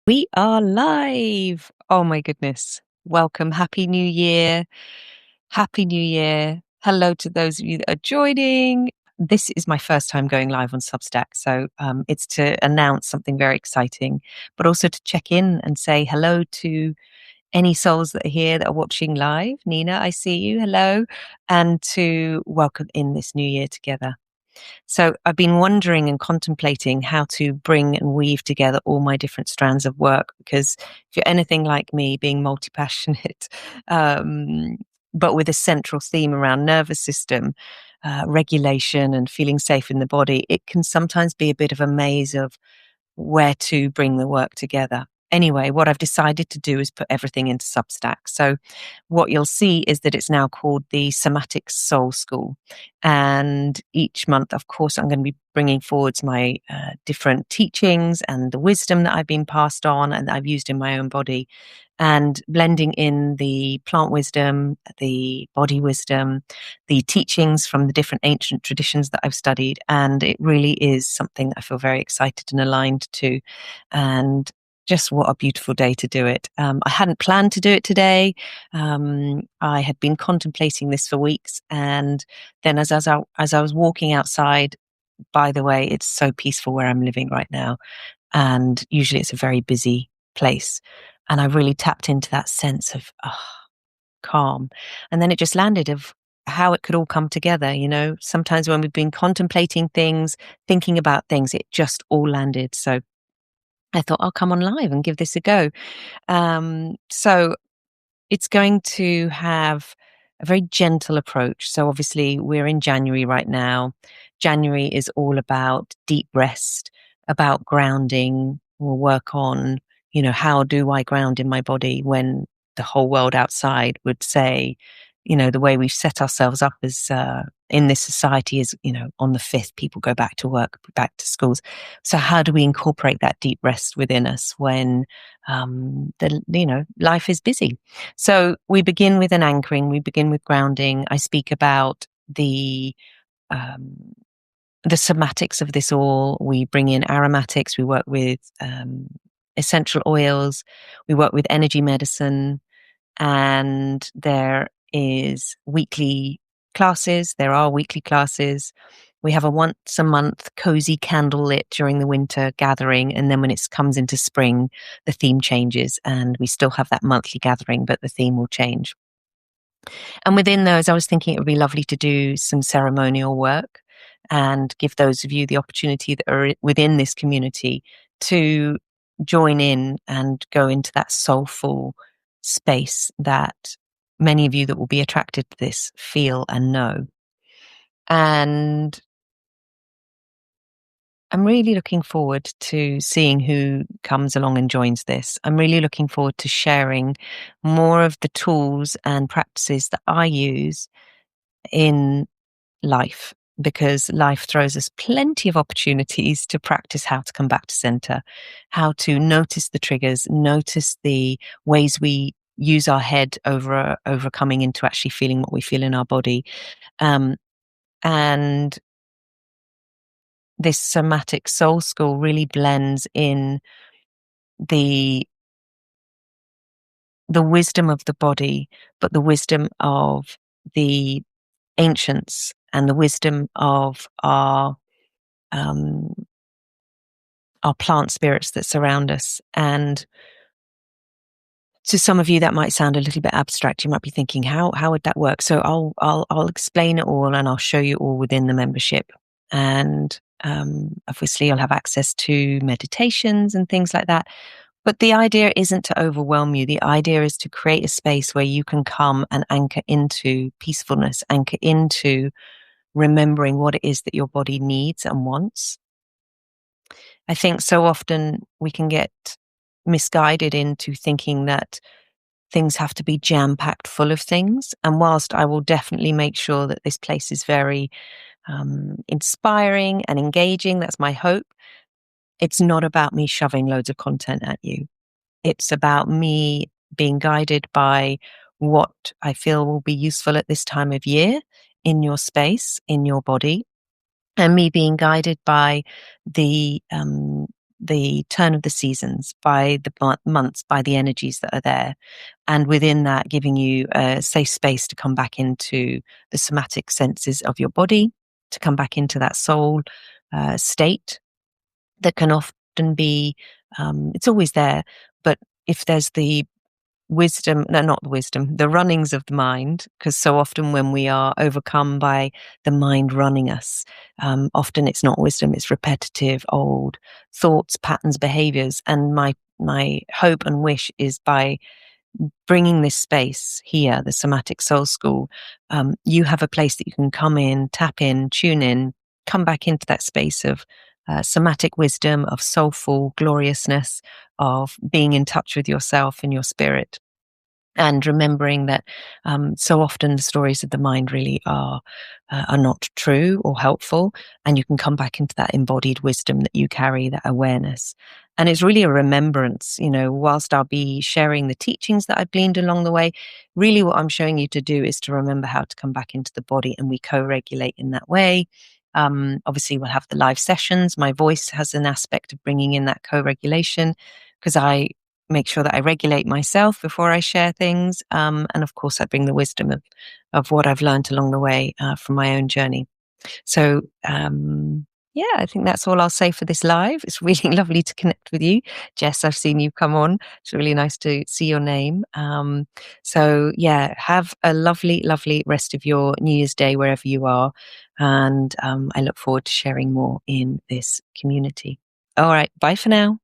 We are live. Oh my goodness. Welcome. Happy New Year. Happy New Year. Hello to those of you that are joining. This is my first time going live on Substack. So it's to announce something very exciting, but also to check in and say hello to any souls that are here that are watching live. Nina, I see you. Hello. And to welcome in this new year together. So I've been wondering and contemplating how to bring and weave together all my different strands of work, because if you're anything like me, being multi-passionate, but with a central theme around nervous system, regulation and feeling safe in the body, it can sometimes be a bit of a maze of where to bring the work together. Anyway, what I've decided to do is put everything into Substack. So what you'll see is that it's now called the Somatic Soul School. And each month, of course, I'm going to be bringing forwards my different teachings and the wisdom that I've been passed on and that I've used in my own body, and blending in the plant wisdom, the body wisdom, the teachings from the different ancient traditions that I've studied. And it really is something that I feel very excited and aligned to. And just what a beautiful day to do it. I hadn't planned to do it today. I had been contemplating this for weeks. And then as I was walking outside, by the way, it's so peaceful where I'm living right now. And usually it's a very busy place. And I really tapped into that sense of calm. And then it just landed of how it could all come together. You know, sometimes when we've been contemplating things, thinking about things, it just all landed. So I thought I'll come on live and give this a go. So it's going to have a very gentle approach. So obviously we're in January right now. January is all about deep rest, about grounding. We'll work on, how do I ground in my body when the whole world outside would say, the way we've set ourselves up as in this society is, on the 5th, people go back to work, back to schools. So how do we incorporate that deep rest within us when life is busy? So we begin with an anchoring, we begin with grounding. I speak about the somatics of this all. We bring in aromatics, we work with essential oils, we work with energy medicine, and there is weekly classes. There are weekly classes. We have a once a month cozy candlelit during the winter gathering. And then when it comes into spring, the theme changes and we still have that monthly gathering, but the theme will change. And within those, I was thinking it would be lovely to do some ceremonial work and give those of you the opportunity that are within this community to join in and go into that soulful space that many of you that will be attracted to this feel and know. And I'm really looking forward to seeing who comes along and joins this. I'm really looking forward to sharing more of the tools and practices that I use in life, because life throws us plenty of opportunities to practice how to come back to center, how to notice the triggers, notice the ways we use our head over coming into actually feeling what we feel in our body. And this Somatic Soul School really blends in the wisdom of the body, but the wisdom of the ancients and the wisdom of our plant spirits that surround us. And to some of you, that might sound a little bit abstract. You might be thinking, how would that work? So I'll explain it all and I'll show you all within the membership. And obviously you'll have access to meditations and things like that. But the idea isn't to overwhelm you. The idea is to create a space where you can come and anchor into peacefulness, anchor into remembering what it is that your body needs and wants. I think so often we can get misguided into thinking that things have to be jam-packed full of things. And whilst I will definitely make sure that this place is very inspiring and engaging, that's my hope, it's not about me shoving loads of content at you. It's about me being guided by what I feel will be useful at this time of year in your space, in your body, and me being guided by the the turn of the seasons, by the months, by the energies that are there. And within that, giving you a safe space to come back into the somatic senses of your body, to come back into that soul state that can often be, it's always there, but if there's the wisdom, no, not the wisdom, the runnings of the mind, because so often when we are overcome by the mind running us, often it's not wisdom, it's repetitive, old thoughts, patterns, behaviors. And my hope and wish is by bringing this space here, the Somatic Soul School, you have a place that you can come in, tap in, tune in, come back into that space of somatic wisdom, of soulful gloriousness, of being in touch with yourself and your spirit. And remembering that so often the stories of the mind really are not true or helpful, and you can come back into that embodied wisdom that you carry, that awareness. And it's really a remembrance, whilst I'll be sharing the teachings that I've gleaned along the way, really what I'm showing you to do is to remember how to come back into the body, and we co-regulate in that way. Obviously, we'll have the live sessions. My voice has an aspect of bringing in that co-regulation, because I make sure that I regulate myself before I share things. And of course, I bring the wisdom of what I've learned along the way from my own journey. So, yeah, I think that's all I'll say for this live. It's really lovely to connect with you. Jess, I've seen you come on. It's really nice to see your name. So yeah, have a lovely, lovely rest of your New Year's Day, wherever you are. And I look forward to sharing more in this community. All right. Bye for now.